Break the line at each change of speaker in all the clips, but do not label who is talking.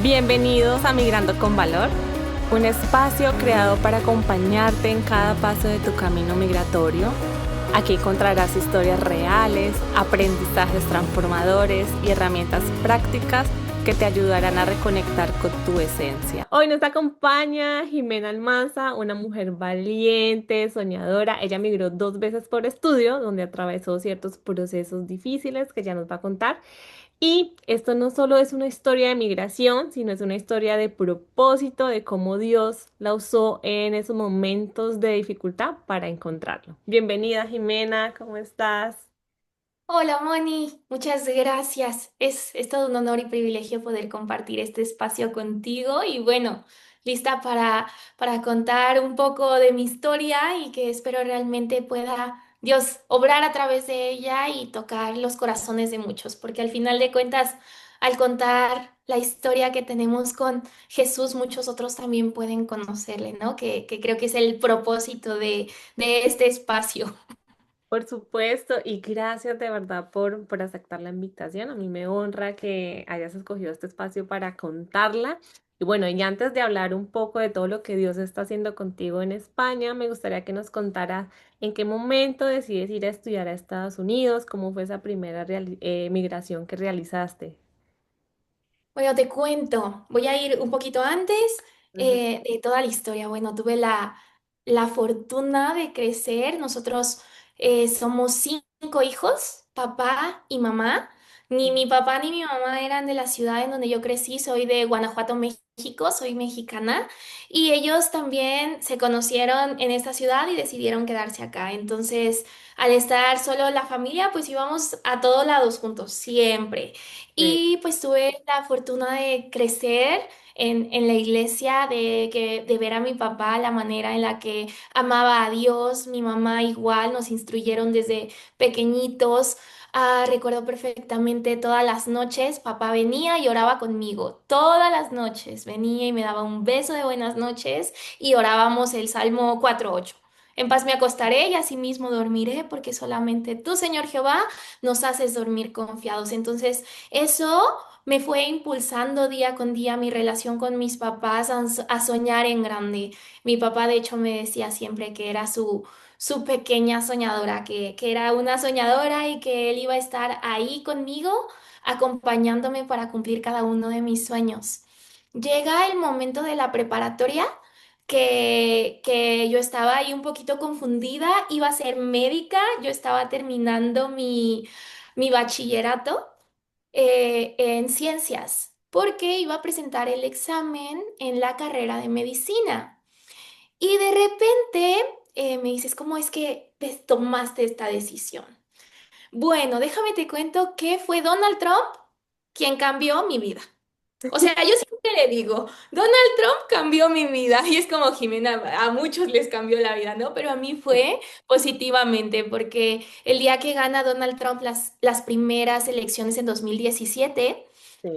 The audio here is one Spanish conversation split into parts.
Bienvenidos a Migrando con Valor, un espacio creado para acompañarte en cada paso de tu camino migratorio. Aquí encontrarás historias reales, aprendizajes transformadores y herramientas prácticas que te ayudarán a reconectar con tu esencia. Hoy nos acompaña Jimena Almanza, una mujer valiente, soñadora. Ella migró 2 veces por estudio, donde atravesó ciertos procesos difíciles que ya nos va a contar. Y esto no solo es una historia de migración, sino es una historia de propósito, de cómo Dios la usó en esos momentos de dificultad para encontrarlo. Bienvenida, Jimena, ¿cómo estás?
Hola Moni, muchas gracias. Es todo un honor y privilegio poder compartir este espacio contigo y bueno, lista para contar un poco de mi historia y que espero realmente pueda Dios obrar a través de ella y tocar los corazones de muchos, porque al final de cuentas, al contar la historia que tenemos con Jesús, muchos otros también pueden conocerle, ¿no? Que creo que es el propósito de este espacio.
Por supuesto, y gracias de verdad por aceptar la invitación. A mí me honra que hayas escogido este espacio para contarla. Y bueno, y antes de hablar un poco de todo lo que Dios está haciendo contigo en España, me gustaría que nos contaras en qué momento decides ir a estudiar a Estados Unidos, cómo fue esa primera migración que realizaste.
Bueno, te cuento, voy a ir un poquito antes
Ujú.
de toda la historia. Bueno, tuve la fortuna de crecer. Nosotros somos 5 hijos, papá y mamá. Ni mi papá ni mi mamá eran de la ciudad en donde yo crecí. Soy de Guanajuato, México, soy mexicana. Y ellos también se conocieron en esta ciudad y decidieron quedarse acá. Entonces, al estar solo la familia, pues íbamos a todos lados juntos, siempre.
Sí.
Y pues tuve la fortuna de crecer en la iglesia, de ver a mi papá, la manera en la que amaba a Dios, mi mamá igual, nos instruyeron desde pequeñitos. Recuerdo perfectamente todas las noches, papá venía y oraba conmigo. Todas las noches venía y me daba un beso de buenas noches y orábamos el Salmo 4:8. En paz me acostaré y asimismo dormiré, porque solamente tú, Señor Jehová, nos haces dormir confiados. Entonces, eso me fue impulsando día con día mi relación con mis papás a soñar en grande. Mi papá, de hecho, me decía siempre que era su pequeña soñadora, que era una soñadora y que él iba a estar ahí conmigo, acompañándome para cumplir cada uno de mis sueños. Llega el momento de la preparatoria. Que yo estaba ahí un poquito confundida, iba a ser médica, yo estaba terminando mi bachillerato en ciencias, porque iba a presentar el examen en la carrera de medicina. Y de repente me dices, ¿cómo es que tomaste esta decisión? Bueno, déjame te cuento que fue Donald Trump quien cambió mi vida. O sea, yo siempre le digo, Donald Trump cambió mi vida y es como Jimena, a muchos les cambió la vida, ¿no? Pero a mí
Sí.
fue positivamente porque el día que gana Donald Trump las primeras elecciones en 2017,
Sí.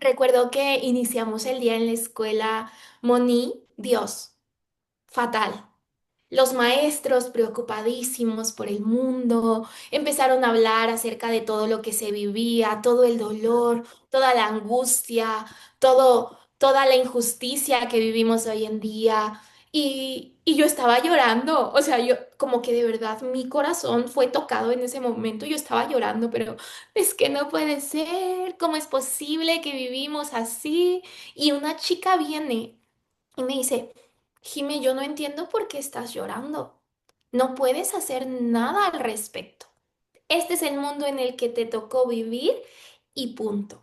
recuerdo que iniciamos el día en la escuela, Moni, Dios, fatal. Los maestros preocupadísimos por el mundo empezaron a hablar acerca de todo lo que se vivía, todo el dolor, toda la angustia, toda la injusticia que vivimos hoy en día. Y yo estaba llorando, o sea, yo como que de verdad mi corazón fue tocado en ese momento, yo estaba llorando, pero es que no puede ser, ¿cómo es posible que vivimos así? Y una chica viene y me dice, Jime, yo no entiendo por qué estás llorando. No puedes hacer nada al respecto. Este es el mundo en el que te tocó vivir y punto.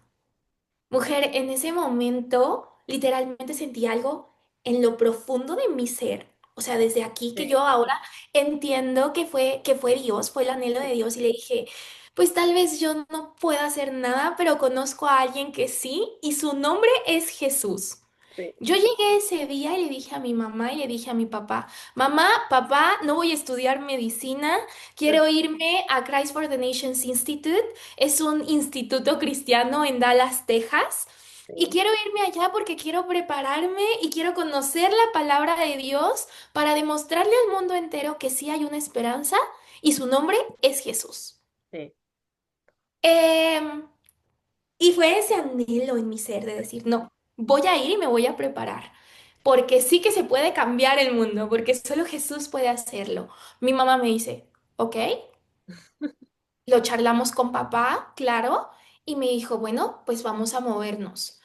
Mujer, en ese momento literalmente sentí algo en lo profundo de mi ser. O sea, desde aquí que yo
Sí.
ahora entiendo que fue Dios, fue el anhelo de Dios y le dije, pues tal vez yo no pueda hacer nada, pero conozco a alguien que sí y su nombre es Jesús.
Sí.
Yo llegué ese día y le dije a mi mamá y le dije a mi papá, mamá, papá, no voy a estudiar medicina, quiero irme a Christ for the Nations Institute, es un instituto cristiano en Dallas, Texas, y
Sí.
quiero irme allá porque quiero prepararme y quiero conocer la palabra de Dios para demostrarle al mundo entero que sí hay una esperanza y su nombre es Jesús.
Sí.
Em, y fue ese anhelo en mi ser de decir, no. voy a ir y me voy a preparar. Porque sí que se puede cambiar el mundo, porque solo Jesús puede hacerlo. Mi mamá me dice, ok, lo charlamos con papá, claro, y me dijo, bueno, pues vamos a movernos.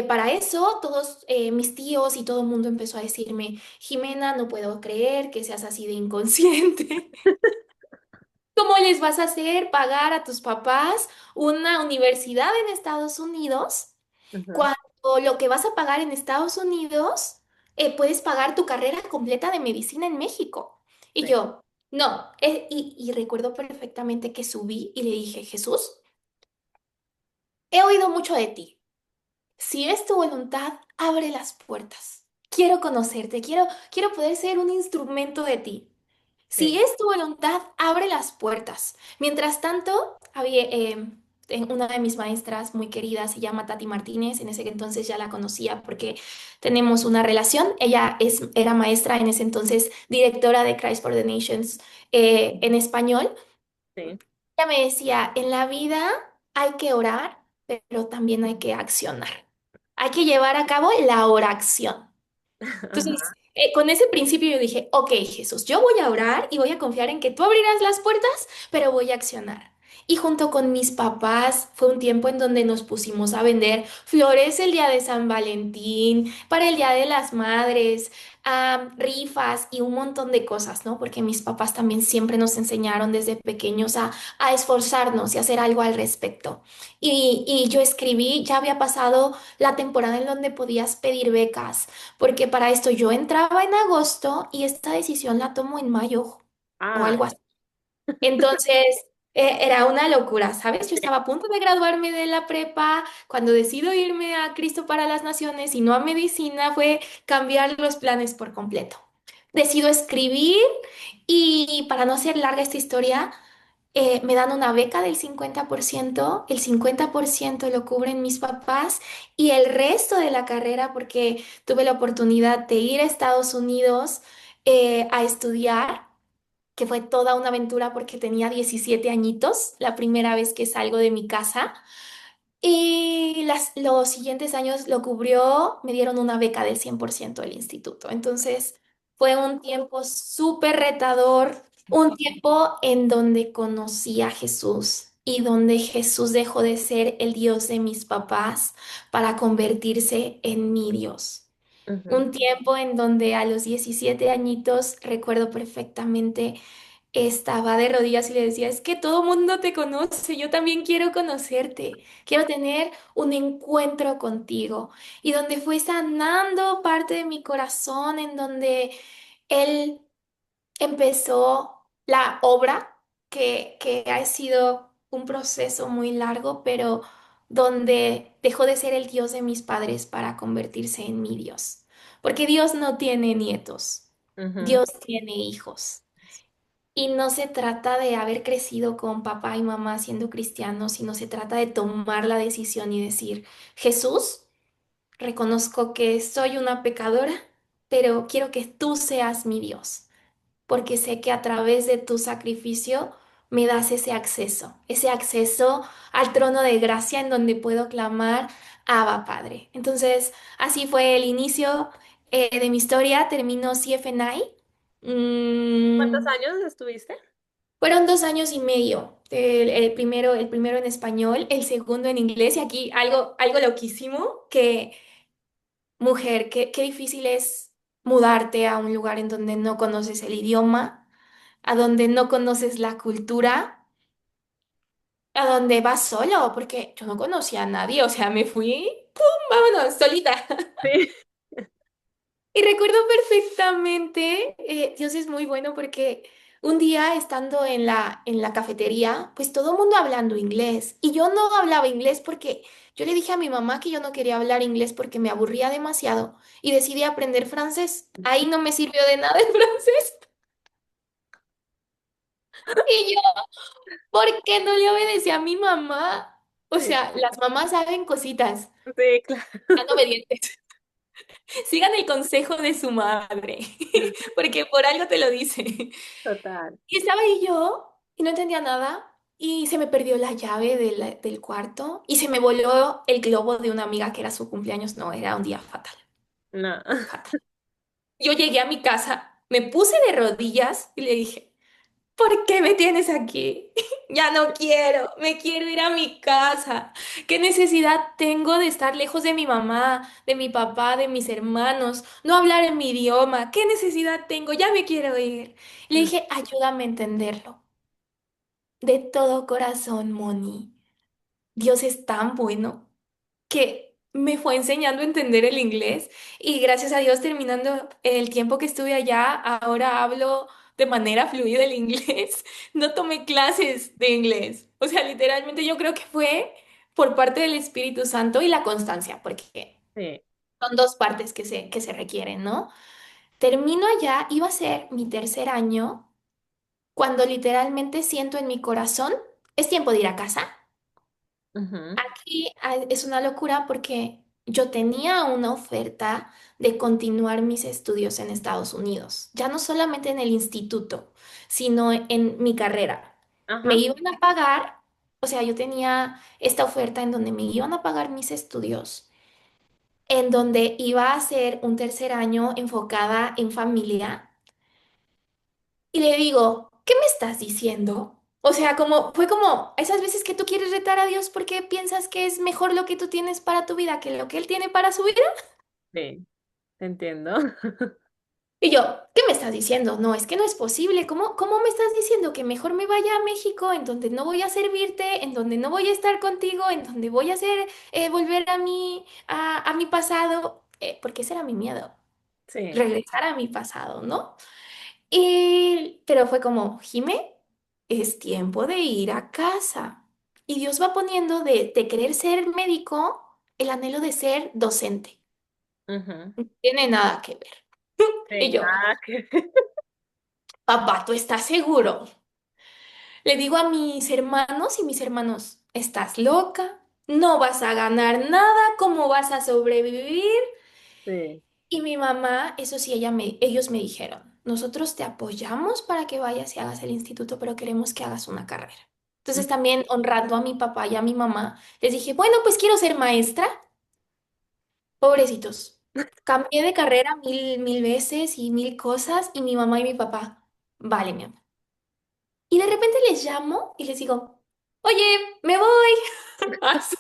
Para eso, todos mis tíos y todo el mundo empezó a decirme, Jimena, no puedo creer que seas así de inconsciente. ¿Cómo les vas a hacer pagar a tus papás una universidad en Estados Unidos
Ujú,
cuando lo que vas a pagar en Estados Unidos puedes pagar tu carrera completa de medicina en México? Y
sí.
yo, no, y recuerdo perfectamente que subí y le dije, Jesús, he oído mucho de ti. Si es tu voluntad, abre las puertas. Quiero conocerte, quiero poder ser un instrumento de ti. Si
Sí.
es tu voluntad, abre las puertas. Mientras tanto, había una de mis maestras muy queridas, se llama Tati Martínez, en ese entonces ya la conocía porque tenemos una relación. Era maestra en ese entonces, directora de Christ for the Nations en español.
Sí.
Ella me decía, en la vida hay que orar, pero también hay que accionar. Hay que llevar a cabo la oración. Entonces,
Ajá.
con ese principio yo dije, ok, Jesús, yo voy a orar y voy a confiar en que tú abrirás las puertas, pero voy a accionar. Y junto con mis papás fue un tiempo en donde nos pusimos a vender flores el día de San Valentín, para el Día de las Madres, rifas y un montón de cosas, ¿no? Porque mis papás también siempre nos enseñaron desde pequeños a esforzarnos y hacer algo al respecto. Y yo escribí, ya había pasado la temporada en donde podías pedir becas porque para esto yo entraba en agosto y esta decisión la tomo en mayo o
Ah,
algo así. Entonces, era una locura, ¿sabes? Yo estaba a punto de graduarme de la prepa, cuando decido irme a Cristo para las Naciones y no a medicina, fue cambiar los planes por completo. Decido escribir y para no hacer larga esta historia, me dan una beca del 50%, el 50% lo cubren mis papás y el resto de la carrera, porque tuve la oportunidad de ir a Estados Unidos a estudiar, que fue toda una aventura porque tenía 17 añitos, la primera vez que salgo de mi casa. Y los siguientes años lo cubrió, me dieron una beca del 100% del instituto. Entonces fue un tiempo súper retador, un tiempo en donde conocí a Jesús y donde Jesús dejó de ser el Dios de mis papás para convertirse en mi Dios.
ujú.
Un tiempo en donde a los 17 añitos recuerdo perfectamente estaba de rodillas y le decía, es que todo mundo te conoce, yo también quiero conocerte, quiero tener un encuentro contigo. Y donde fue sanando parte de mi corazón, en donde Él empezó la obra, que ha sido un proceso muy largo, pero donde dejó de ser el Dios de mis padres para convertirse en mi Dios. Porque Dios no tiene nietos,
Ujú.
Dios tiene hijos. Y no se trata de haber crecido con papá y mamá siendo cristianos, sino se trata de tomar la decisión y decir, Jesús, reconozco que soy una pecadora, pero quiero que tú seas mi Dios, porque sé que a través de tu sacrificio me das ese acceso al trono de gracia en donde puedo clamar, Abba, Padre. Entonces, así fue el inicio de mi historia, terminó CFNI.
¿Cuántos
Mm,
años estuviste?
Fueron 2 años y medio. El primero en español, el segundo en inglés. Y aquí algo loquísimo, que mujer, qué difícil es mudarte a un lugar en donde no conoces el idioma, a donde no conoces la cultura, a donde vas solo, porque yo no conocía a nadie. O sea, me fui, ¡pum! Vámonos, solita.
Sí.
Y recuerdo perfectamente, Dios es muy bueno porque un día estando en la cafetería, pues todo el mundo hablando inglés y yo no hablaba inglés porque yo le dije a mi mamá que yo no quería hablar inglés porque me aburría demasiado y decidí aprender francés. Ahí no me sirvió de nada el francés y yo, ¿por qué no le obedecí a mi mamá? O
Sí,
sea, las mamás saben cositas,
sí, claro.
sean obedientes. Sigan el consejo de su madre, porque por algo te lo dice.
Total.
Y estaba ahí yo y no entendía nada. y se me perdió la llave del cuarto y se me voló el globo de una amiga que era su cumpleaños. No, era un día fatal,
No.
fatal. Yo llegué a mi casa, me puse de rodillas y le dije, ¿por qué me tienes aquí? Ya no quiero, me quiero ir a mi casa. ¿Qué necesidad tengo de estar lejos de mi mamá, de mi papá, de mis hermanos, no hablar en mi idioma? ¿Qué necesidad tengo? Ya me quiero ir. Le
Mm,
dije, ayúdame a entenderlo. De todo corazón, Moni. Dios es tan bueno que me fue enseñando a entender el inglés y gracias a Dios terminando el tiempo que estuve allá, ahora hablo de manera fluida el inglés. No tomé clases de inglés. O sea, literalmente yo creo que fue por parte del Espíritu Santo y la constancia, porque
sí.
son dos partes que se requieren, ¿no? Termino allá, iba a ser mi tercer año, cuando literalmente siento en mi corazón, es tiempo de ir a casa.
Ujú.
Aquí es una locura porque yo tenía una oferta de continuar mis estudios en Estados Unidos, ya no solamente en el instituto, sino en mi carrera. Me
Ajá.
iban a pagar, o sea, yo tenía esta oferta en donde me iban a pagar mis estudios, en donde iba a hacer un tercer año enfocada en familia. Y le digo, ¿qué me estás diciendo? O sea, fue como esas veces que tú quieres retar a Dios porque piensas que es mejor lo que tú tienes para tu vida que lo que Él tiene para su vida.
Sí, te entiendo.
Y yo, ¿qué me estás diciendo? No, es que no es posible. ¿Cómo me estás diciendo que mejor me vaya a México, en donde no voy a servirte, en donde no voy a estar contigo, en donde voy a hacer, volver a mi pasado? Porque ese era mi miedo,
Sí.
regresar a mi pasado, ¿no? Pero fue como, Jime, es tiempo de ir a casa. Y Dios va poniendo de querer ser médico el anhelo de ser docente.
Ujú.
No tiene nada que ver. Y
Sí,
yo,
nada que...
papá, ¿tú estás seguro? Le digo a mis hermanos y mis hermanos, ¿estás loca? No vas a ganar nada, ¿cómo vas a sobrevivir?
Sí.
Y mi mamá, eso sí, ellos me dijeron, nosotros te apoyamos para que vayas y hagas el instituto, pero queremos que hagas una carrera.
Mm,
Entonces también honrando a mi papá y a mi mamá, les dije, bueno, pues quiero ser maestra. Pobrecitos. Cambié de carrera mil veces y mil cosas y mi mamá y mi papá, vale, mi amor. Y de repente les llamo y les digo, oye, me voy. Así,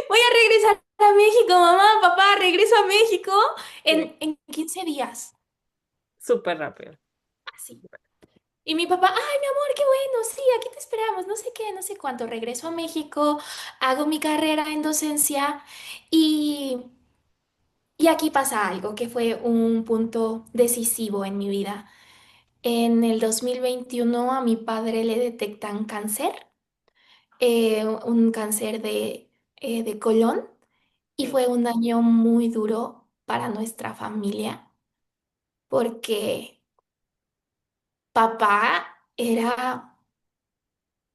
voy a regresar a México, mamá, papá, regreso a México
sí,
en 15 días.
súper rápido.
Así. Y mi papá, ay, mi amor, qué bueno, sí, aquí te esperamos, no sé qué, no sé cuánto. Regreso a México, hago mi carrera en docencia y, y aquí pasa algo que fue un punto decisivo en mi vida. En el 2021 a mi padre le detectan cáncer, un cáncer de colon, y
Sí.
fue un año muy duro para nuestra familia porque papá era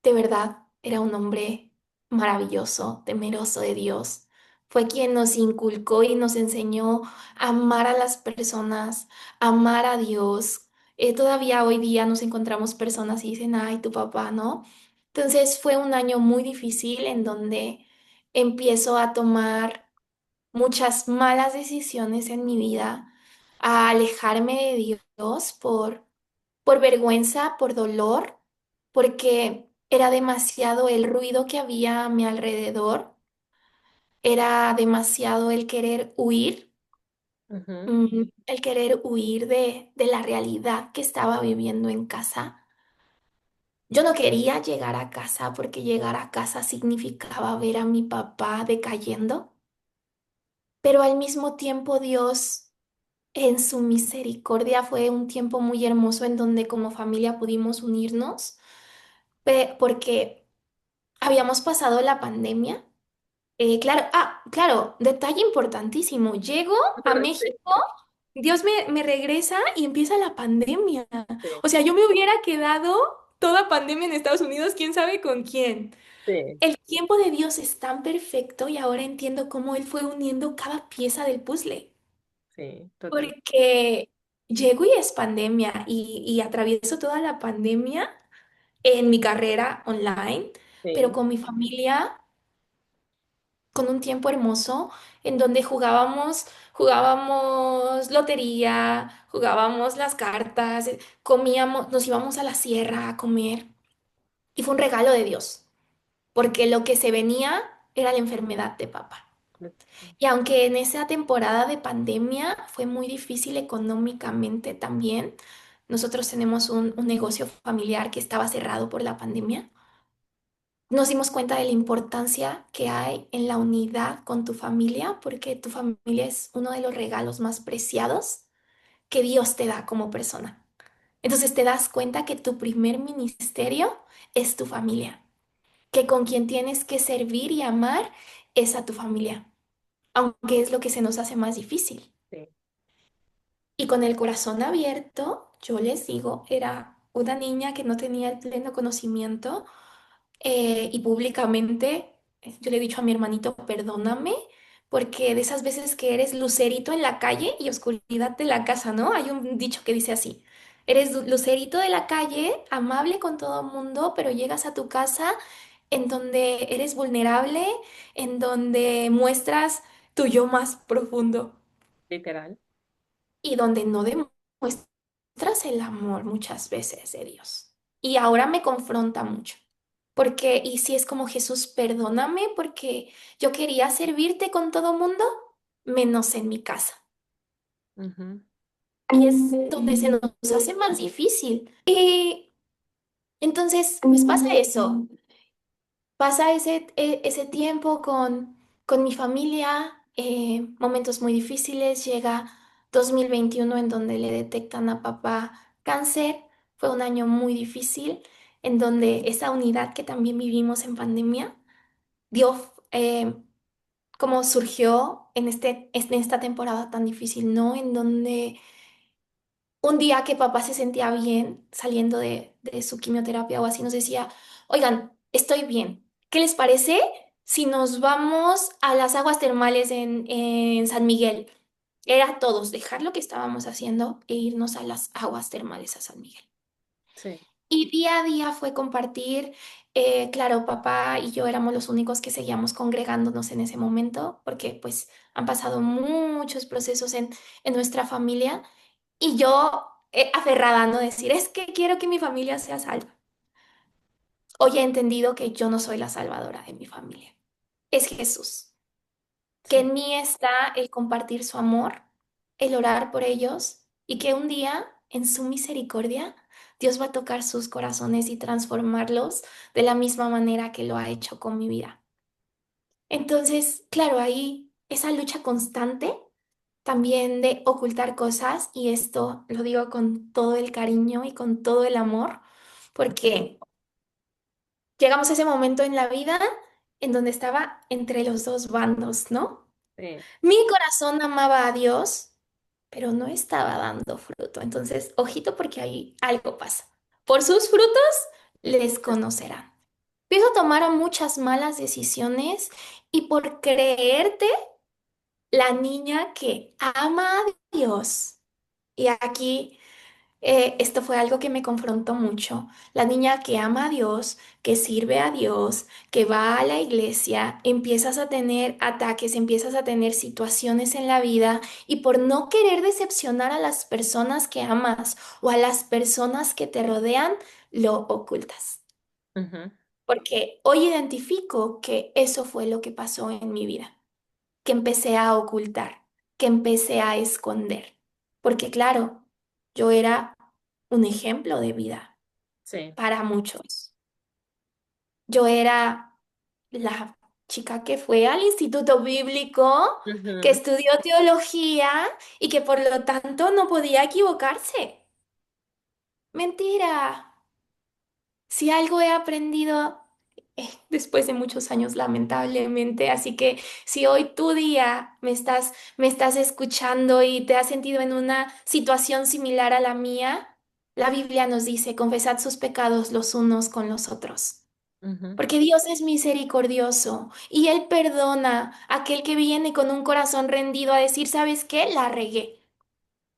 de verdad, era un hombre maravilloso, temeroso de Dios. Fue quien nos inculcó y nos enseñó a amar a las personas, a amar a Dios. Todavía hoy día nos encontramos personas y dicen, ay, tu papá, ¿no? Entonces fue un año muy difícil en donde empiezo a tomar muchas malas decisiones en mi vida, a alejarme de Dios por vergüenza, por dolor, porque era demasiado el ruido que había a mi alrededor, era demasiado el querer huir,
Ujú.
el querer huir de la realidad que estaba viviendo en casa. Yo no quería llegar a casa porque llegar a casa significaba ver a mi papá decayendo, pero al mismo tiempo Dios en su misericordia fue un tiempo muy hermoso en donde como familia pudimos unirnos, porque habíamos pasado la pandemia. Claro, claro, detalle importantísimo. Llego a
Sí,
México, Dios me regresa y empieza la pandemia.
sí,
O sea, yo me hubiera quedado toda pandemia en Estados Unidos, quién sabe con quién.
sí,
El tiempo de Dios es tan perfecto y ahora entiendo cómo Él fue uniendo cada pieza del puzzle.
sí, total.
Porque llego y es pandemia y atravieso toda la pandemia. en mi carrera online, pero
Sí,
con mi familia, con un tiempo hermoso en donde jugábamos lotería, jugábamos las cartas, comíamos, nos íbamos a la sierra a comer. Y fue un regalo de Dios, porque lo que se venía era la enfermedad de papá. Y aunque en esa temporada de pandemia fue muy difícil económicamente también, nosotros tenemos un negocio familiar que estaba cerrado por la pandemia. Nos dimos cuenta de la importancia que hay en la unidad con tu familia, porque tu familia es uno de los regalos más preciados que Dios te da como persona. Entonces te das cuenta que tu primer ministerio es tu familia, que con quien tienes que servir y amar es a tu familia, aunque es lo que se nos hace más difícil.
sí,
Y con el corazón abierto, yo les digo, era una niña que no tenía el pleno conocimiento y públicamente yo le he dicho a mi hermanito, perdóname, porque de esas veces que eres lucerito en la calle y oscuridad de la casa, ¿no? Hay un dicho que dice así, eres lucerito de la calle, amable con todo el mundo, pero llegas a tu casa en donde eres vulnerable, en donde muestras tu yo más profundo
literal.
y donde no demuestras el amor muchas veces de Dios. Y ahora me confronta mucho. Porque, y si es como Jesús, perdóname porque yo quería servirte con todo mundo, menos en mi casa.
Ujú.
Y es donde se nos hace más difícil. Y entonces, pues pasa eso. Pasa ese tiempo con mi familia, momentos muy difíciles. Llega 2021 en donde le detectan a papá cáncer. Fue un año muy difícil en donde esa unidad que también vivimos en pandemia dio, como surgió en esta temporada tan difícil, ¿no? En donde un día que papá se sentía bien saliendo de su quimioterapia o así, nos decía, oigan, estoy bien. ¿Qué les parece si nos vamos a las aguas termales en San Miguel? Era todos, dejar lo que estábamos haciendo e irnos a las aguas termales a San Miguel.
Sí,
Y día a día fue compartir, claro, papá y yo éramos los únicos que seguíamos congregándonos en ese momento, porque pues han pasado muchos procesos en nuestra familia y yo aferrada a no decir, es que quiero que mi familia sea salva. Hoy he entendido que yo no soy la salvadora de mi familia, es Jesús, que
sí.
en mí está el compartir su amor, el orar por ellos y que un día, en su misericordia, Dios va a tocar sus corazones y transformarlos de la misma manera que lo ha hecho con mi vida. Entonces, claro, ahí esa lucha constante también de ocultar cosas, y esto lo digo con todo el cariño y con todo el amor, porque llegamos a ese momento en la vida en donde estaba entre los dos bandos, ¿no?
Sí,
Mi corazón amaba a Dios, pero no estaba dando fruto. Entonces, ojito porque ahí algo pasa. Por sus frutos les conocerán. Empiezo a tomar muchas malas decisiones y por creerte la niña que ama a Dios. Y aquí esto fue algo que me confrontó mucho. La niña que ama a Dios, que sirve a Dios, que va a la iglesia, empiezas a tener ataques, empiezas a tener situaciones en la vida y por no querer decepcionar a las personas que amas o a las personas que te rodean, lo ocultas.
ujú,
Porque hoy identifico que eso fue lo que pasó en mi vida, que empecé a ocultar, que empecé a esconder. Porque claro, yo era un ejemplo de vida
sí.
para muchos. Yo era la chica que fue al instituto bíblico, que
Ujú.
estudió teología y que por lo tanto no podía equivocarse. Mentira. Si algo he aprendido después de muchos años, lamentablemente, así que si hoy tu día me estás escuchando y te has sentido en una situación similar a la mía, la Biblia nos dice, confesad sus pecados los unos con los otros.
Ujú.
Porque Dios es misericordioso y Él perdona a aquel que viene con un corazón rendido a decir, ¿sabes qué? La regué.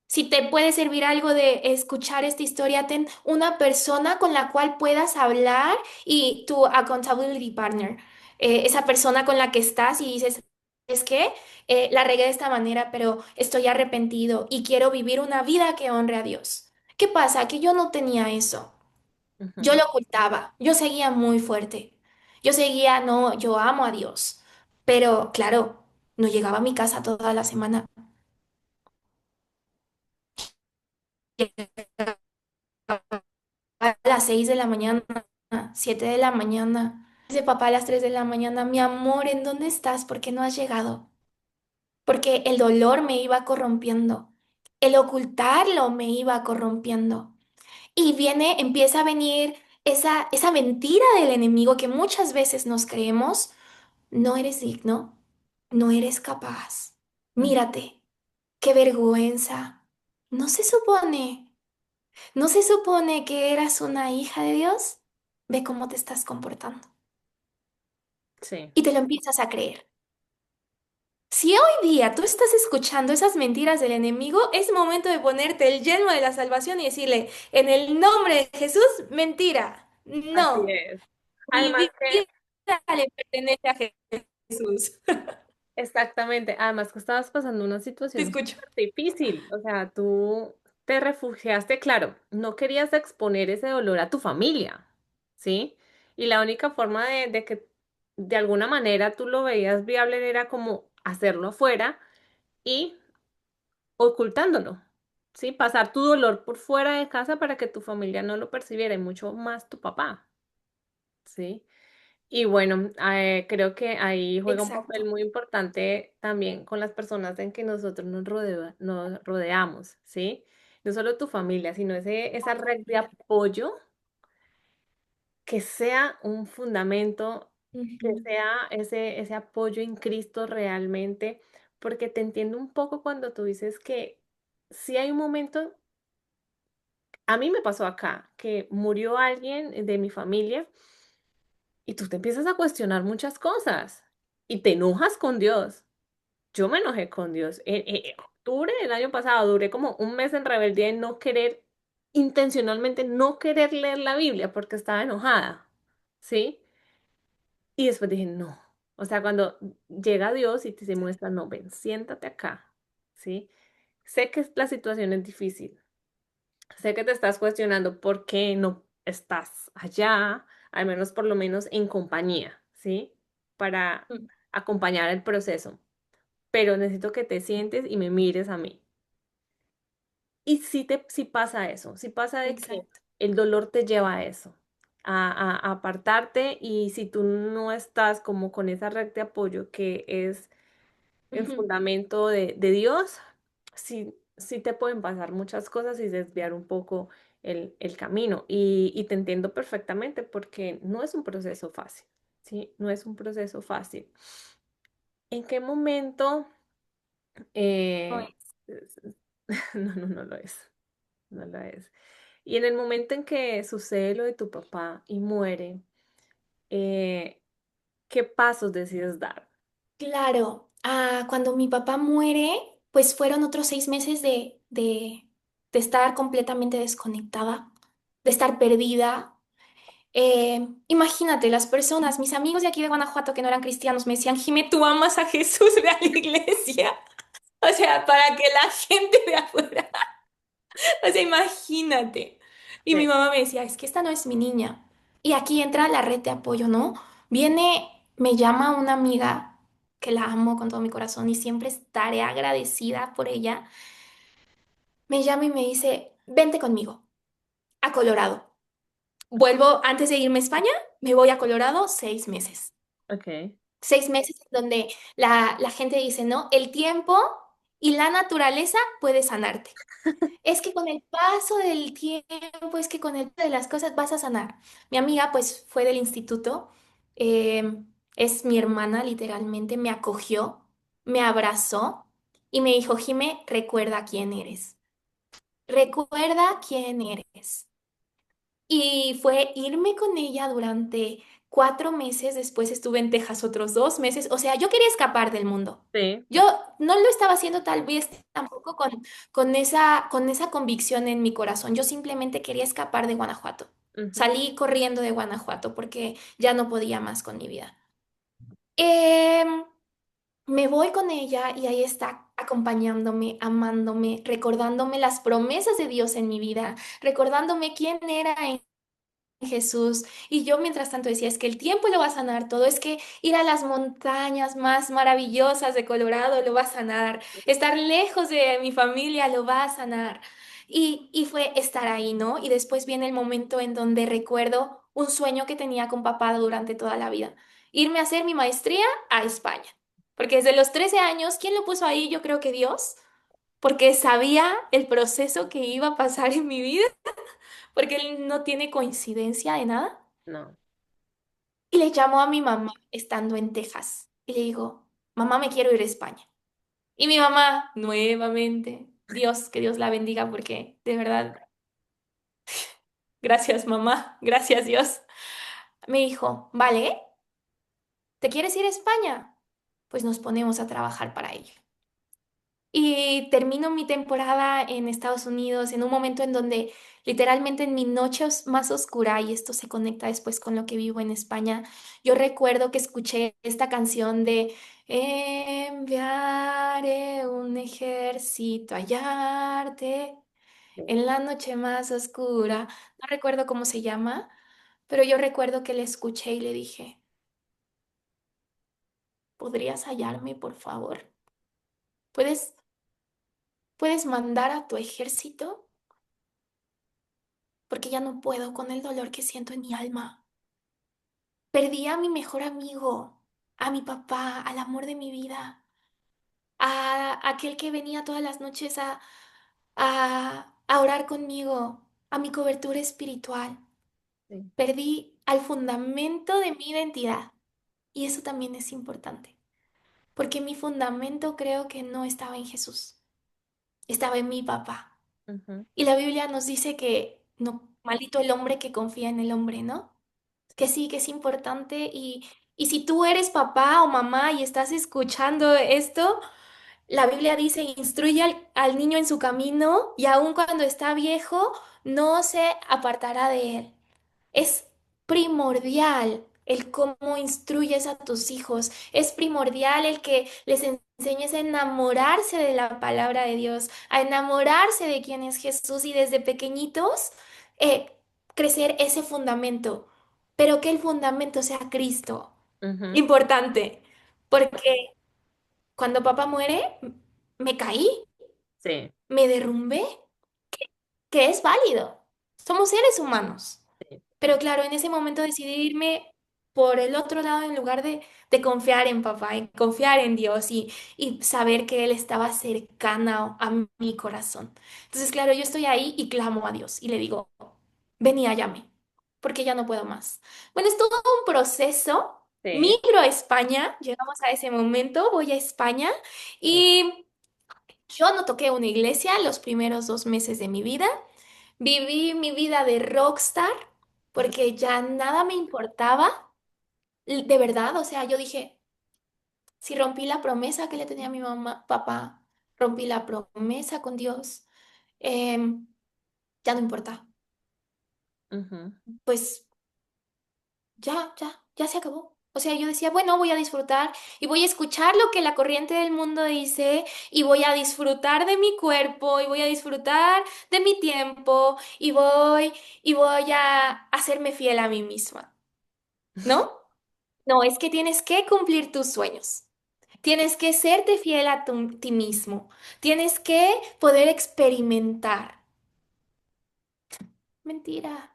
Si te puede servir algo de escuchar esta historia, ten una persona con la cual puedas hablar y tu accountability partner, esa persona con la que estás y dices, es que la regué de esta manera, pero estoy arrepentido y quiero vivir una vida que honre a Dios. ¿Qué pasa? Que yo no tenía eso. Yo
Ujú.
lo ocultaba, yo seguía muy fuerte. Yo seguía, no, yo amo a Dios, pero claro, no llegaba a mi casa toda la semana. A las 6 de la mañana, 7 de la mañana. Dice papá a las 3 de la mañana, mi amor, ¿en dónde estás? ¿Por qué no has llegado? Porque el dolor me iba corrompiendo, el ocultarlo me iba corrompiendo. Y empieza a venir esa mentira del enemigo que muchas veces nos creemos, no eres digno, no eres capaz,
Ujú.
mírate, qué vergüenza. No se supone. ¿No se supone que eras una hija de Dios? Ve cómo te estás comportando.
Sí,
Y te lo empiezas a creer. Si hoy día tú estás escuchando esas mentiras del enemigo, es momento de ponerte el yelmo de la salvación y decirle, en el nombre de Jesús, mentira.
así
No,
es.
mi
Además que
vida le pertenece a Jesús.
exactamente, además que estabas pasando una
Te
situación
escucho.
súper difícil, o sea, tú te refugiaste, claro, no querías exponer ese dolor a tu familia, ¿sí? Y la única forma de que de alguna manera tú lo veías viable era como hacerlo afuera y ocultándolo, ¿sí? Pasar tu dolor por fuera de casa para que tu familia no lo percibiera y mucho más tu papá, ¿sí? Y bueno, creo que ahí juega un papel
Exacto.
muy importante también con las personas en que nosotros nos rodeamos, ¿sí? No solo tu familia, sino esa red de apoyo que sea un fundamento, que
Ujú.
sea ese apoyo en Cristo realmente, porque te entiendo un poco cuando tú dices que si hay un momento, a mí me pasó acá, que murió alguien de mi familia. Y tú te empiezas a cuestionar muchas cosas y te enojas con Dios. Yo me enojé con Dios. En octubre del año pasado duré como un mes en rebeldía en no querer, intencionalmente no querer leer la Biblia porque estaba enojada, ¿sí? Y después dije, no. O sea, cuando llega Dios y te se muestra, no, ven, siéntate acá, ¿sí? Sé que la situación es difícil. Sé que te estás cuestionando por qué no estás allá, al menos por lo menos en compañía, ¿sí? Para
Mm.
acompañar el proceso. Pero necesito que te sientes y me mires a mí. Y si pasa eso, si pasa de que
Exacto.
el dolor te lleva a eso, a apartarte y si tú no estás como con esa red de apoyo que es el
Ujú.
fundamento de Dios, sí te pueden pasar muchas cosas y desviar un poco el camino. Y te entiendo perfectamente porque no es un proceso fácil, ¿sí? No es un proceso fácil. ¿En qué momento?
No
eh,
es.
es- no lo es, no lo es. Y en el momento en que sucede lo de tu papá y muere, eh, ¿qué pasos decides dar?
Claro, cuando mi papá muere, pues fueron otros 6 meses de estar completamente desconectada, de estar perdida. Imagínate, las personas, mis amigos de aquí de Guanajuato que no eran cristianos me decían, Jimé, tú amas a Jesús, ve a la iglesia. O sea, para que la gente de afuera, o sea, imagínate. Y mi
Sí.
mamá me decía, es que esta no es mi niña. Y aquí entra la red de apoyo, ¿no? Viene, me llama una amiga que la amo con todo mi corazón y siempre estaré agradecida por ella. Me llama y me dice, vente conmigo a Colorado. Vuelvo antes de irme a España, me voy a Colorado 6 meses.
Ok.
6 meses donde la gente dice, ¿no? El tiempo y la naturaleza puede sanarte. Es que con el paso del tiempo, es que con el paso de las cosas vas a sanar. Mi amiga pues fue del instituto, eh, es mi hermana literalmente, me acogió, me abrazó y me dijo, Jime, recuerda quién eres. Recuerda quién eres. Y fue irme con ella durante 4 meses después estuve en Texas otros 2 meses. O sea, yo quería escapar del mundo.
Sí.
Yo no lo estaba haciendo tal vez tampoco con esa convicción en mi corazón. Yo simplemente quería escapar de Guanajuato.
Ujú.
Salí corriendo de Guanajuato porque ya no podía más con mi vida. Em, Me voy con ella y ahí está acompañándome, amándome, recordándome las promesas de Dios en mi vida, recordándome quién era en Jesús. Y yo mientras tanto decía, es que el tiempo lo va a sanar todo, es que ir a las montañas más maravillosas de Colorado lo va a sanar, estar lejos de mi familia lo va a sanar. Y fue estar ahí, ¿no? Y después viene el momento en donde recuerdo un sueño que tenía con papá durante toda la vida, irme a hacer mi maestría a España. Porque desde los 13 años, ¿quién lo puso ahí? Yo creo que Dios, porque sabía el proceso que iba a pasar en mi vida, porque Él no tiene coincidencia de nada.
No,
Y le llamo a mi mamá estando en Texas y le digo, mamá, me quiero ir a España. Y mi mamá, nuevamente, Dios, que Dios la bendiga porque de verdad, gracias mamá, gracias Dios. Me dijo, vale, ¿te quieres ir a España? Pues nos ponemos a trabajar para ello. Y termino mi temporada en Estados Unidos en un momento en donde literalmente en mi noche más oscura, y esto se conecta después con lo que vivo en España, yo recuerdo que escuché esta canción de Enviaré un ejército a hallarte
sí.
en la noche más oscura. No recuerdo cómo se llama, pero yo recuerdo que le escuché y le dije, ¿podrías hallarme, por favor? ¿Puedes, puedes mandar a tu ejército? Porque ya no puedo con el dolor que siento en mi alma. Perdí a mi mejor amigo, a mi papá, al amor de mi vida, a aquel que venía todas las noches a orar conmigo, a mi cobertura espiritual.
Sí.
Perdí al fundamento de mi identidad. Y eso también es importante, porque mi fundamento creo que no estaba en Jesús, estaba en mi papá.
Ujú.
Y la Biblia nos dice que no, maldito el hombre que confía en el hombre, ¿no? Que sí, que es importante. Y si tú eres papá o mamá y estás escuchando esto, la Biblia dice, instruye al niño en su camino y aun cuando está viejo, no se apartará de él. Es primordial el cómo instruyes a tus hijos. Es primordial el que les enseñes a enamorarse de la palabra de Dios, a enamorarse de quién es Jesús y desde pequeñitos eh, crecer ese fundamento. Pero que el fundamento sea Cristo.
Ujú.
Importante, porque cuando papá muere, me caí,
Sí,
me derrumbé, que es válido. Somos seres humanos.
sí.
Pero claro, en ese momento decidí irme por el otro lado en lugar de confiar en papá, en confiar en Dios y saber que Él estaba cercano a mi corazón. Entonces, claro, yo estoy ahí y clamo a Dios y le digo, ven y hállame, porque ya no puedo más. Bueno, es todo un proceso.
Sí,
Migro a España, llegamos a ese momento, voy a España
sí.
y yo no toqué una iglesia los primeros 2 meses de mi vida. Viví mi vida de rockstar porque ya nada me importaba, de verdad, o sea, yo dije, si rompí la promesa que le tenía a mi mamá, papá, rompí la promesa con Dios, em, ya no importa,
Ujú.
pues ya se acabó. O sea, yo decía, bueno, voy a disfrutar y voy a escuchar lo que la corriente del mundo dice y voy a disfrutar de mi cuerpo y voy a disfrutar de mi tiempo y voy a hacerme fiel a mí misma, ¿no? No, es que tienes que cumplir tus sueños. Tienes que serte fiel a ti mismo. Tienes que poder experimentar. Mentira.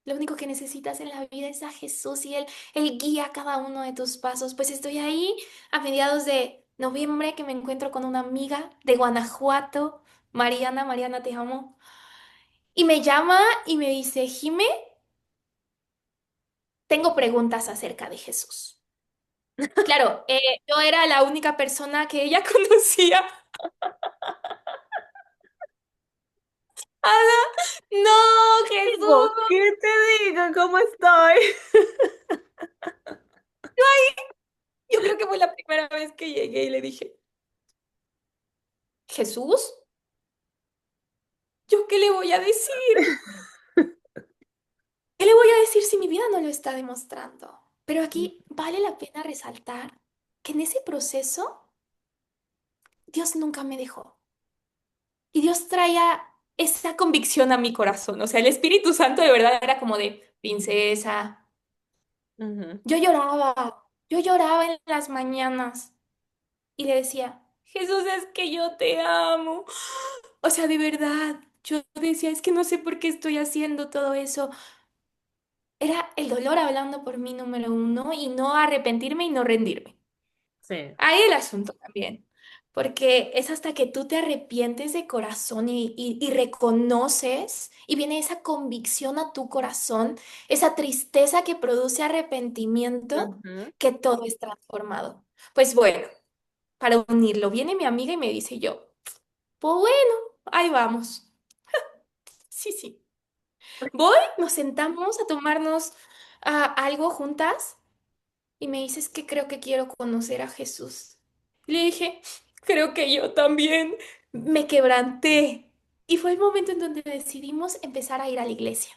Lo único que necesitas en la vida es a Jesús y Él guía cada uno de tus pasos. Pues estoy ahí a mediados de noviembre que me encuentro con una amiga de Guanajuato, Mariana. Mariana, te amo. Y me llama y me dice, Jime, tengo preguntas acerca de Jesús. Claro, yo era la única persona que ella conocía. No,
Digo,
Jesús.
¿qué te digo? ¿Cómo estoy?
Yo creo que fue la primera vez que llegué y le dije, Jesús, ¿yo qué le voy a decir? ¿Qué le voy a decir si mi vida no lo está demostrando? Pero aquí vale la pena resaltar que en ese proceso Dios nunca me dejó. Y Dios traía esa convicción a mi corazón. O sea, el Espíritu Santo de verdad era como de, princesa.
Ujú.
Yo lloraba en las mañanas y le decía, Jesús, es que yo te amo. O sea, de verdad, yo decía, es que no sé por qué estoy haciendo todo eso. Era el dolor hablando por mí número uno y no arrepentirme y no rendirme.
Sí.
Ahí el asunto también, porque es hasta que tú te arrepientes de corazón y reconoces y viene esa convicción a tu corazón, esa tristeza que produce arrepentimiento,
Ujú.
que todo es transformado. Pues bueno, para unirlo, viene mi amiga y me dice yo, pues bueno, ahí vamos. Sí, sí. Voy, nos sentamos a tomarnos algo juntas. Y me dices que creo que quiero conocer a Jesús. Le dije, creo que yo también me quebranté. Y fue el momento en donde decidimos empezar a ir a la iglesia.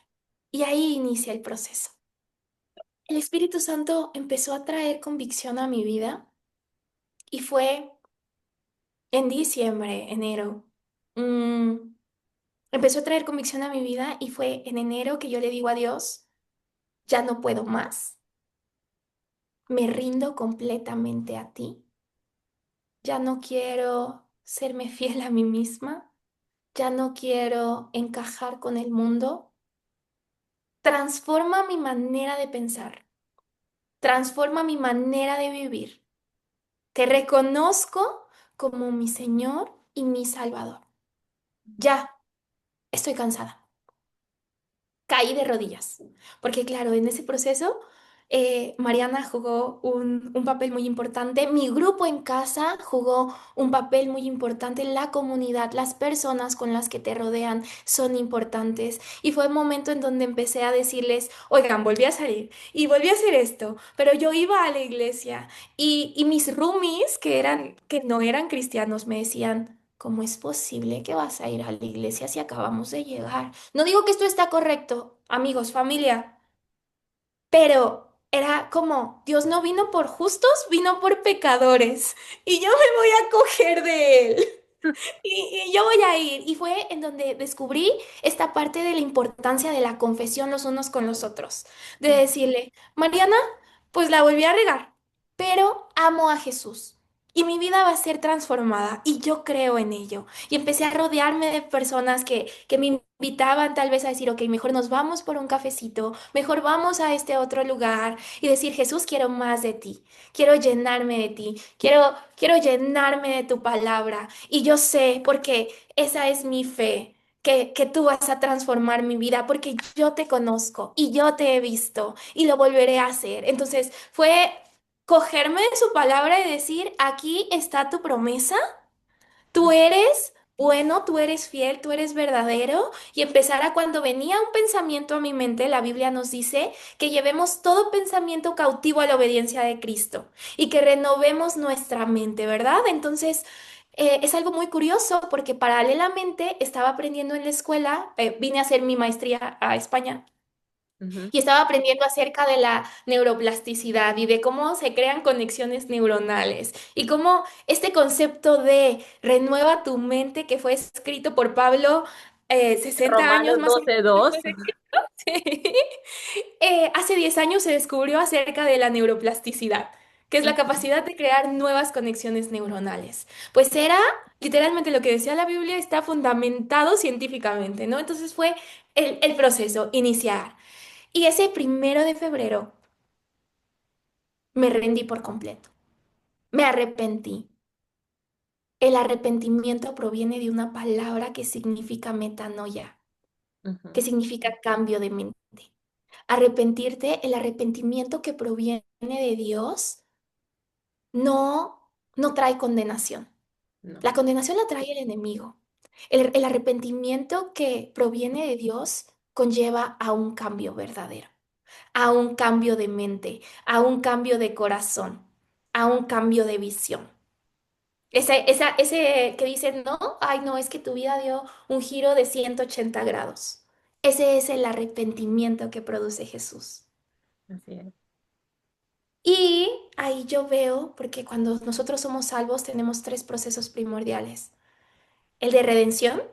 Y ahí inicia el proceso. El Espíritu Santo empezó a traer convicción a mi vida y fue en diciembre, enero. Mm, Empezó a traer convicción a mi vida y fue en enero que yo le digo a Dios, ya no puedo más. Me rindo completamente a ti. Ya no quiero serme fiel a mí misma, ya no quiero encajar con el mundo. Transforma mi manera de pensar, transforma mi manera de vivir. Te reconozco como mi Señor y mi Salvador. Ya, estoy cansada. Caí de rodillas. Porque claro, en ese proceso, Mariana jugó un papel muy importante, mi grupo en casa jugó un papel muy importante, la comunidad, las personas con las que te rodean son importantes. Y fue un momento en donde empecé a decirles, oigan, volví a salir y volví a hacer esto, pero yo iba a la iglesia y mis roomies, que no eran cristianos, me decían... ¿Cómo es posible que vas a ir a la iglesia si acabamos de llegar? No digo que esto está correcto, amigos, familia, pero era como, Dios no vino por justos, vino por pecadores. Y yo me voy a coger de él. Y yo voy a ir. Y fue en donde descubrí esta parte de la importancia de la confesión los unos con los otros. De decirle, Mariana, pues la volví a regar, pero amo a Jesús. Y mi vida va a ser transformada y yo creo en ello. Y empecé a rodearme de personas que me invitaban tal vez a decir, ok, mejor nos vamos por un cafecito, mejor vamos a este otro lugar y decir, Jesús, quiero más de ti, quiero llenarme de ti, quiero llenarme de tu palabra. Y yo sé, porque esa es mi fe, que tú vas a transformar mi vida, porque yo te conozco y yo te he visto y lo volveré a hacer. Entonces fue cogerme de su palabra y decir, aquí está tu promesa. Tú eres bueno, tú eres fiel, tú eres verdadero. Y empezar a cuando venía un pensamiento a mi mente, la Biblia nos dice que llevemos todo pensamiento cautivo a la obediencia de Cristo y que renovemos nuestra mente, ¿verdad? Entonces, es algo muy curioso porque paralelamente estaba aprendiendo en la escuela, vine a hacer mi maestría a España
Ujú.
y estaba aprendiendo acerca de la neuroplasticidad y de cómo se crean conexiones neuronales y cómo este concepto de renueva tu mente que fue escrito por Pablo 60 años
Romanos
más o menos
12:2.
después de Cristo, sí, hace 10 años se descubrió acerca de la neuroplasticidad, que es la
Ujú.
capacidad de crear nuevas conexiones neuronales. Pues era literalmente lo que decía la Biblia, está fundamentado científicamente, ¿no? Entonces fue el proceso iniciar. Y ese 1 de febrero me rendí por completo. Me arrepentí. El arrepentimiento proviene de una palabra que significa metanoia, que
Ujú.
significa cambio de mente. Arrepentirte, el arrepentimiento que proviene de Dios, no trae condenación.
No.
La condenación la trae el enemigo. El arrepentimiento que proviene de Dios conlleva a un cambio verdadero, a un cambio de mente, a un cambio de corazón, a un cambio de visión. Ese que dicen, no, ay, no, es que tu vida dio un giro de 180 grados. Ese es el arrepentimiento que produce Jesús.
Así es.
Y ahí yo veo, porque cuando nosotros somos salvos tenemos tres procesos primordiales. El de redención,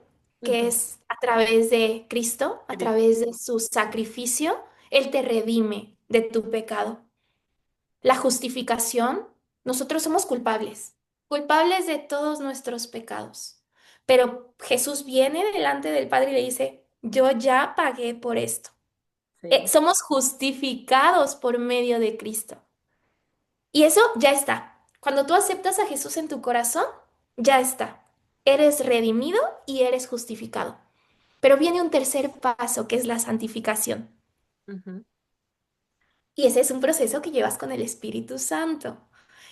que
Ujú.
es a través de Cristo, a
Cristo.
través de su sacrificio, Él te redime de tu pecado. La justificación, nosotros somos culpables, culpables de todos nuestros pecados. Pero Jesús viene delante del Padre y le dice, yo ya pagué por esto.
Sí.
Somos justificados por medio de Cristo. Y eso ya está. Cuando tú aceptas a Jesús en tu corazón, ya está. Eres redimido y eres justificado. Pero viene un tercer paso, que es la santificación.
Ujú.
Y ese es un proceso que llevas con el Espíritu Santo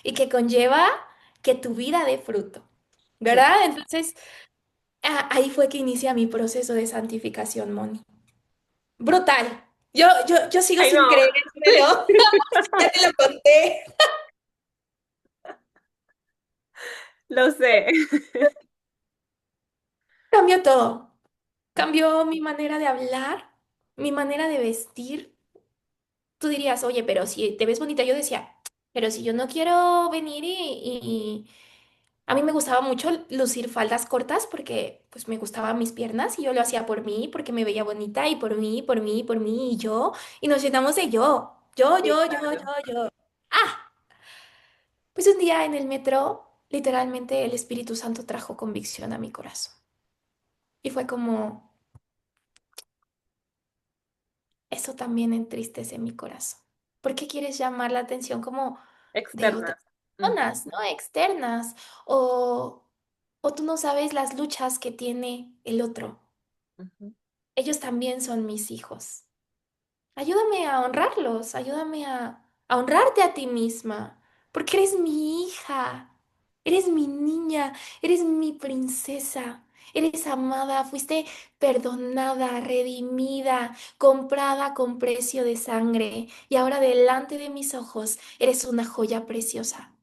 y que conlleva que tu vida dé fruto,
Sí.
¿verdad? Entonces, ahí fue que inicia mi proceso de santificación, Moni. Brutal. Yo sigo
Ay, no.
sin creérmelo. Ya te lo conté.
Lo sé.
Cambió todo. Cambió mi manera de hablar, mi manera de vestir. Tú dirías, oye, pero si te ves bonita, yo decía, pero si yo no quiero venir y a mí me gustaba mucho lucir faldas cortas porque pues me gustaban mis piernas y yo lo hacía por mí, porque me veía bonita y por mí, por mí, por mí y yo, y nos llenamos de yo,
Sí, claro.
yo. Ah, pues un día en el metro, literalmente el Espíritu Santo trajo convicción a mi corazón y fue como, eso también entristece mi corazón. ¿Por qué quieres llamar la atención como de otras
Externas. Ujú,
personas, ¿no? Externas o, o tú no sabes las luchas que tiene el otro.
ujú.
Ellos también son mis hijos. Ayúdame a honrarlos, ayúdame a honrarte a ti misma, porque eres mi hija, eres mi niña, eres mi princesa, eres amada, fuiste perdonada, redimida, comprada con precio de sangre, y ahora delante de mis ojos eres una joya preciosa.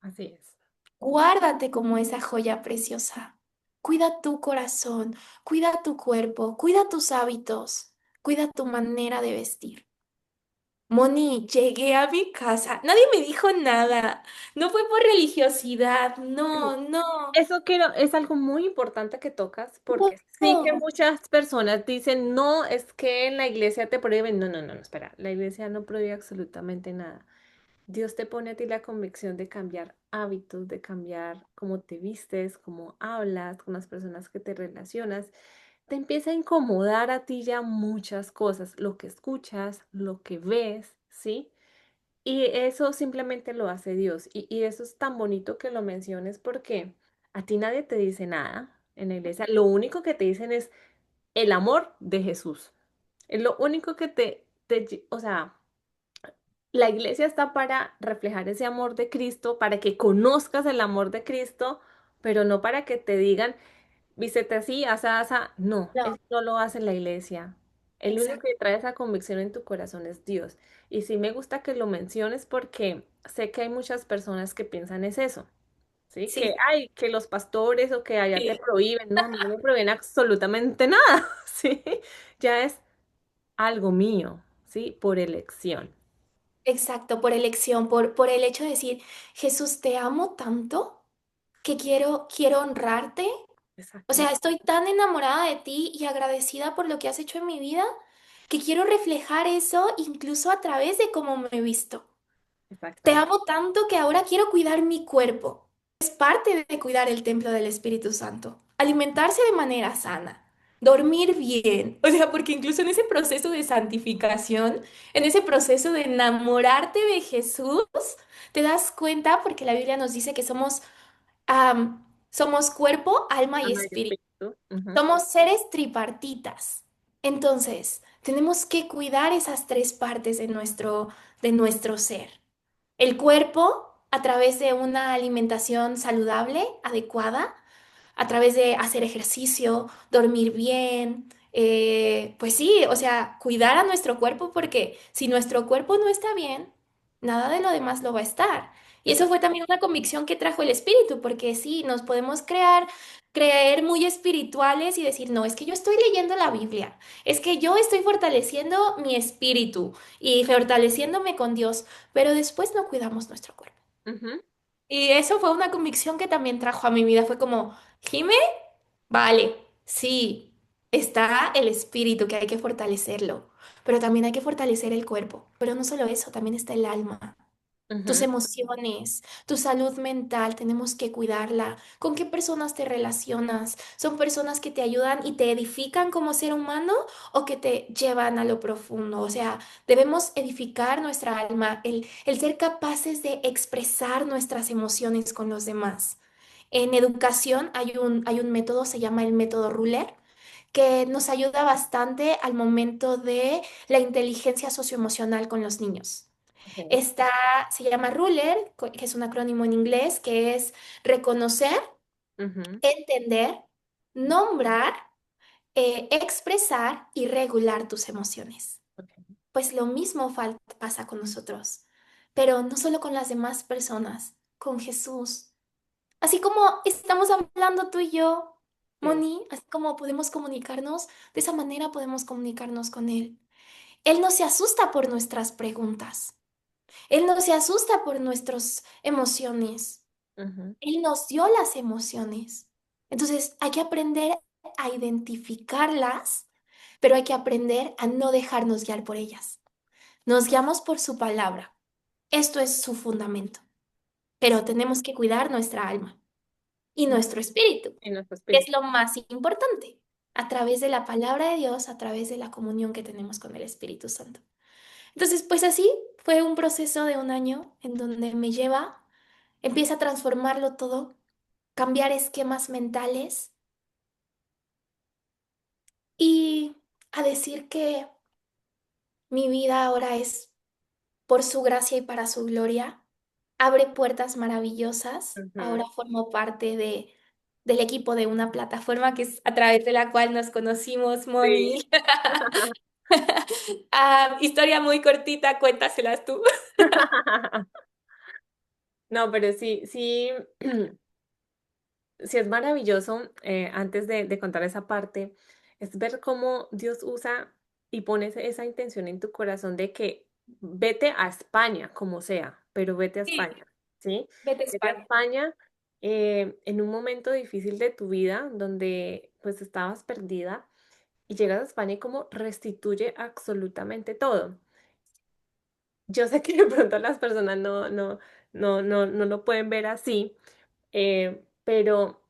Así es.
Guárdate como esa joya preciosa. Cuida tu corazón, cuida tu cuerpo, cuida tus hábitos, cuida tu manera de vestir. Moni, llegué a mi casa. Nadie me dijo nada. No fue por religiosidad. No, no.
Eso quiero, es algo muy importante que tocas porque sí que
No.
muchas personas dicen, no, es que en la iglesia te prohíben. No, no, no, no, espera, la iglesia no prohíbe absolutamente nada. Dios te pone a ti la convicción de cambiar hábitos, de cambiar cómo te vistes, cómo hablas con las personas que te relacionas. Te empieza a incomodar a ti ya muchas cosas, lo que escuchas, lo que ves, ¿sí? Y eso simplemente lo hace Dios. Y eso es tan bonito que lo menciones porque a ti nadie te dice nada en la iglesia. Lo único que te dicen es el amor de Jesús. Es lo único que o sea, la iglesia está para reflejar ese amor de Cristo, para que conozcas el amor de Cristo, pero no para que te digan, vístete así, asa, asa. No,
No,
eso no lo hace la iglesia. El único
exacto.
que trae esa convicción en tu corazón es Dios. Y sí me gusta que lo menciones porque sé que hay muchas personas que piensan es eso, ¿sí? Que
Sí,
hay, que los pastores o que allá te
sí.
prohíben. No, no me prohíben absolutamente nada, ¿sí? Ya es algo mío, ¿sí? Por elección.
Exacto, por elección, por el hecho de decir, Jesús, te amo tanto que quiero honrarte. O
Exacto,
sea, estoy tan enamorada de ti y agradecida por lo que has hecho en mi vida que quiero reflejar eso incluso a través de cómo me he visto. Te
exactamente.
amo tanto que ahora quiero cuidar mi cuerpo. Es parte de cuidar el templo del Espíritu Santo. Alimentarse de manera sana. Dormir bien. O sea, porque incluso en ese proceso de santificación, en ese proceso de enamorarte de Jesús, te das cuenta, porque la Biblia nos dice que somos cuerpo, alma y
Alma y
espíritu.
espíritu. Ujú.
Somos seres tripartitas. Entonces, tenemos que cuidar esas tres partes de nuestro ser. El cuerpo a través de una alimentación saludable, adecuada, a través de hacer ejercicio, dormir bien. Pues sí, o sea, cuidar a nuestro cuerpo porque si nuestro cuerpo no está bien, nada de lo demás lo va a estar. Y eso fue también una convicción que trajo el espíritu, porque sí, nos podemos creer muy espirituales y decir, no, es que yo estoy leyendo la Biblia, es que yo estoy fortaleciendo mi espíritu y fortaleciéndome con Dios, pero después no cuidamos nuestro cuerpo.
Ujú,
Y eso fue una convicción que también trajo a mi vida. Fue como, Jime, vale, sí, está el espíritu que hay que fortalecerlo, pero también hay que fortalecer el cuerpo. Pero no solo eso, también está el alma. Tus
ujú.
emociones, tu salud mental, tenemos que cuidarla. ¿Con qué personas te relacionas? ¿Son personas que te ayudan y te edifican como ser humano o que te llevan a lo profundo? O sea, debemos edificar nuestra alma, el ser capaces de expresar nuestras emociones con los demás. En educación hay un método, se llama el método Ruler, que nos ayuda bastante al momento de la inteligencia socioemocional con los niños.
Ok.
Está, se llama Ruler, que es un acrónimo en inglés, que es reconocer,
Ujú,
entender, nombrar, expresar y regular tus emociones.
ok.
Pues lo mismo pasa con nosotros, pero no solo con las demás personas, con Jesús. Así como estamos hablando tú y yo,
Sí.
Moni, así como podemos comunicarnos, de esa manera podemos comunicarnos con Él. Él no se asusta por nuestras preguntas. Él no se asusta por nuestras emociones.
Ujú,
Él nos dio las emociones. Entonces hay que aprender a identificarlas, pero hay que aprender a no dejarnos guiar por ellas. Nos guiamos por su palabra. Esto es su fundamento. Pero tenemos que cuidar nuestra alma y
ujú.
nuestro espíritu,
En nuestro
que es
espíritu.
lo más importante, a través de la palabra de Dios, a través de la comunión que tenemos con el Espíritu Santo. Entonces, pues así fue un proceso de un año en donde me lleva, empieza a transformarlo todo, cambiar esquemas mentales y a decir que mi vida ahora es por su gracia y para su gloria. Abre puertas maravillosas. Ahora
Ujú,
formo parte del equipo de una plataforma que es a través de la cual nos conocimos,
sí.
Moni. Historia muy cortita, cuéntaselas tú.
No, pero sí, sí, sí es maravilloso, antes de contar esa parte, es ver cómo Dios usa y pone esa intención en tu corazón de que vete a España, como sea, pero vete a
Sí,
España, ¿sí?
vete a
Vete a
España.
España, en un momento difícil de tu vida, donde pues estabas perdida, y llegas a España y como restituye absolutamente todo. Yo sé que de pronto las personas no lo pueden ver así, pero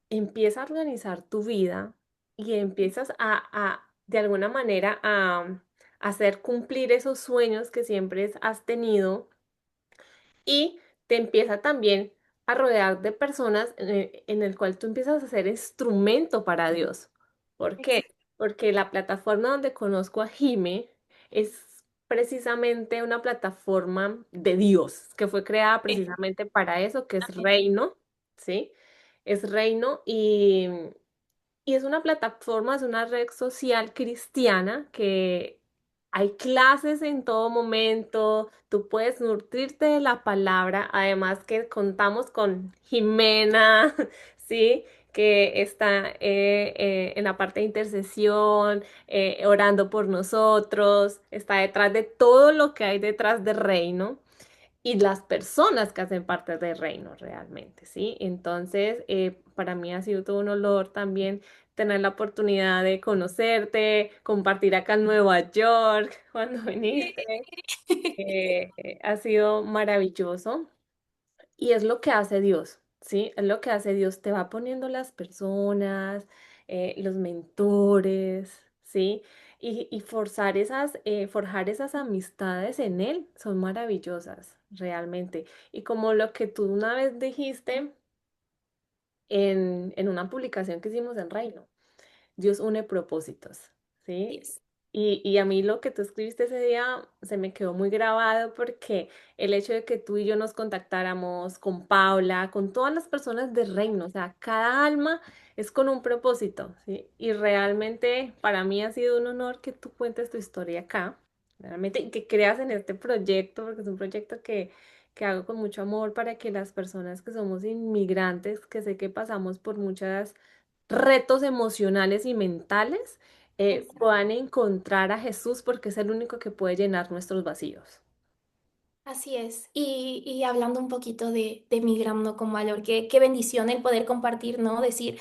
empieza a organizar tu vida y empiezas de alguna manera, a hacer cumplir esos sueños que siempre has tenido, y te empieza también a rodear de personas en el cual tú empiezas a ser instrumento para Dios. ¿Por qué?
Exacto.
Porque la plataforma donde conozco a Jime es precisamente una plataforma de Dios, que fue creada precisamente para eso, que es
Amén.
reino, ¿sí? Es reino, y es una plataforma, es una red social cristiana que hay clases en todo momento, tú puedes nutrirte de la palabra, además que contamos con Jimena, ¿sí? Que está en la parte de intercesión, orando por nosotros, está detrás de todo lo que hay detrás de Reino y las personas que hacen parte del reino realmente, ¿sí? Entonces, para mí ha sido todo un honor también tener la oportunidad de conocerte, compartir acá en Nueva York cuando viniste. Ha sido maravilloso. Y es lo que hace Dios, ¿sí? Es lo que hace Dios. Te va poniendo las personas, los mentores, ¿sí? Y forjar esas amistades en Él son maravillosas, realmente. Y como lo que tú una vez dijiste en una publicación que hicimos en Reino, Dios une propósitos, ¿sí?
Yes.
Y a mí lo que tú escribiste ese día se me quedó muy grabado porque el hecho de que tú y yo nos contactáramos con Paula, con todas las personas del reino, o sea, cada alma es con un propósito, ¿sí? Y realmente para mí ha sido un honor que tú cuentes tu historia acá, realmente, y que creas en este proyecto, porque es un proyecto que hago con mucho amor para que las personas que somos inmigrantes, que sé que pasamos por muchos retos emocionales y mentales, puedan encontrar a Jesús porque es el único que puede llenar nuestros vacíos.
Así es. Y hablando un poquito de Migrando con Valor, qué bendición el poder compartir, ¿no? Decir,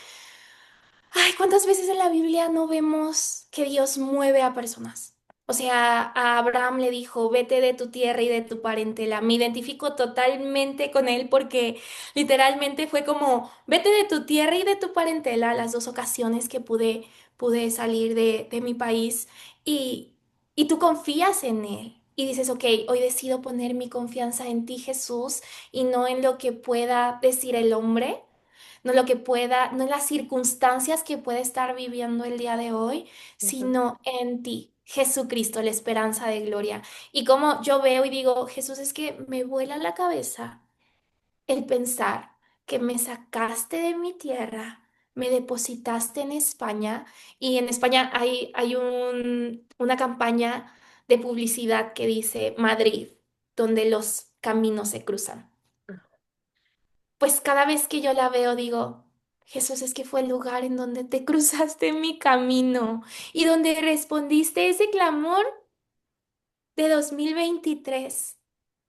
ay, ¿cuántas veces en la Biblia no vemos que Dios mueve a personas? O sea, a Abraham le dijo, vete de tu tierra y de tu parentela. Me identifico totalmente con él porque literalmente fue como, vete de tu tierra y de tu parentela las dos ocasiones que pude salir de mi país y, y tú confías en él. Y dices, ok, hoy decido poner mi confianza en ti, Jesús, y no en lo que pueda decir el hombre, no lo que pueda, no en las circunstancias que puede estar viviendo el día de hoy,
Ujú,
sino en ti, Jesucristo, la esperanza de gloria. Y como yo veo y digo, Jesús, es que me vuela la cabeza el pensar que me sacaste de mi tierra, me depositaste en España y en España hay una campaña de publicidad que dice Madrid, donde los caminos se cruzan. Pues cada vez que yo la veo digo, Jesús, es que fue el lugar en donde te cruzaste mi camino y donde respondiste ese clamor de 2023,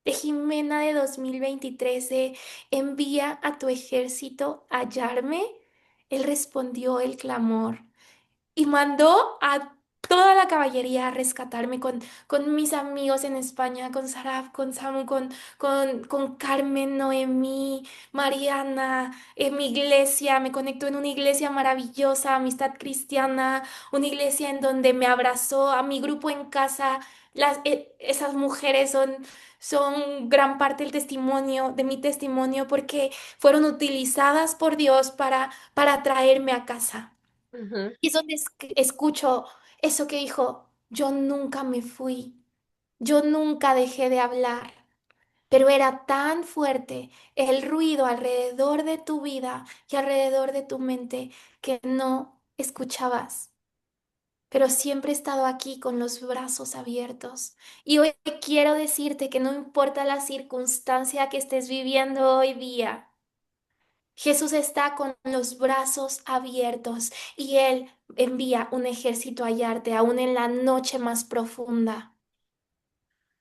de Jimena de 2023, de envía a tu ejército a hallarme. Él respondió el clamor y mandó a toda la caballería a rescatarme con mis amigos en España, con Saraf, con Samu, con Carmen, Noemí, Mariana, en mi iglesia. Me conectó en una iglesia maravillosa, Amistad Cristiana, una iglesia en donde me abrazó, a mi grupo en casa. Esas mujeres son gran parte del testimonio, de mi testimonio, porque fueron utilizadas por Dios para traerme a casa.
ujú,
Y es donde escucho eso que dijo, yo nunca me fui, yo nunca dejé de hablar, pero era tan fuerte el ruido alrededor de tu vida y alrededor de tu mente que no escuchabas. Pero siempre he estado aquí con los brazos abiertos. Y hoy quiero decirte que no importa la circunstancia que estés viviendo hoy día, Jesús está con los brazos abiertos y Él envía un ejército a hallarte aún en la noche más profunda.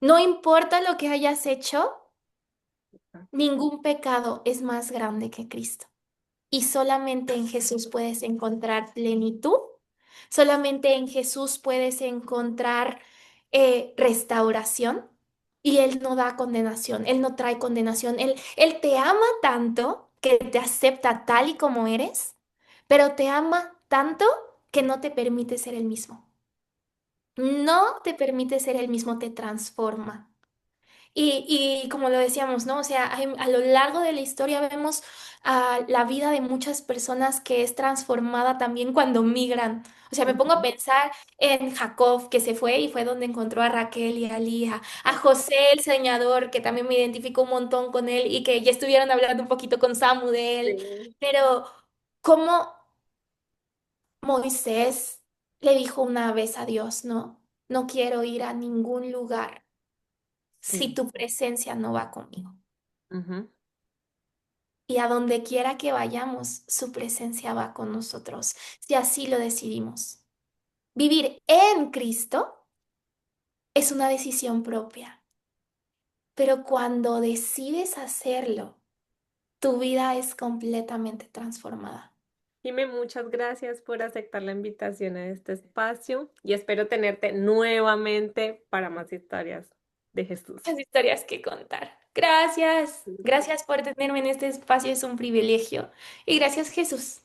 No importa lo que hayas hecho, ningún pecado es más grande que Cristo. Y solamente en Jesús puedes encontrar plenitud, solamente en Jesús puedes encontrar restauración. Y Él no da condenación, Él no trae condenación, Él te ama tanto que te acepta tal y como eres, pero te ama tanto que no te permite ser el mismo. No te permite ser el mismo, te transforma. Y como lo decíamos, ¿no? O sea, a lo largo de la historia vemos la vida de muchas personas que es transformada también cuando migran. O sea, me pongo a
ujú.
pensar en Jacob, que se fue y fue donde encontró a Raquel y a Lía, a José el Señador, que también me identifico un montón con él y que ya estuvieron hablando un poquito con Samu de él.
Sí.
Pero, ¿cómo Moisés le dijo una vez a Dios, no, no quiero ir a ningún lugar si
Sí.
tu presencia no va conmigo?
Ujú.
Y a donde quiera que vayamos, su presencia va con nosotros, si así lo decidimos. Vivir en Cristo es una decisión propia, pero cuando decides hacerlo, tu vida es completamente transformada.
Jime, muchas gracias por aceptar la invitación a este espacio y espero tenerte nuevamente para más historias de Jesús.
Las historias que contar. Gracias, gracias por tenerme en este espacio, es un privilegio. Y gracias, Jesús.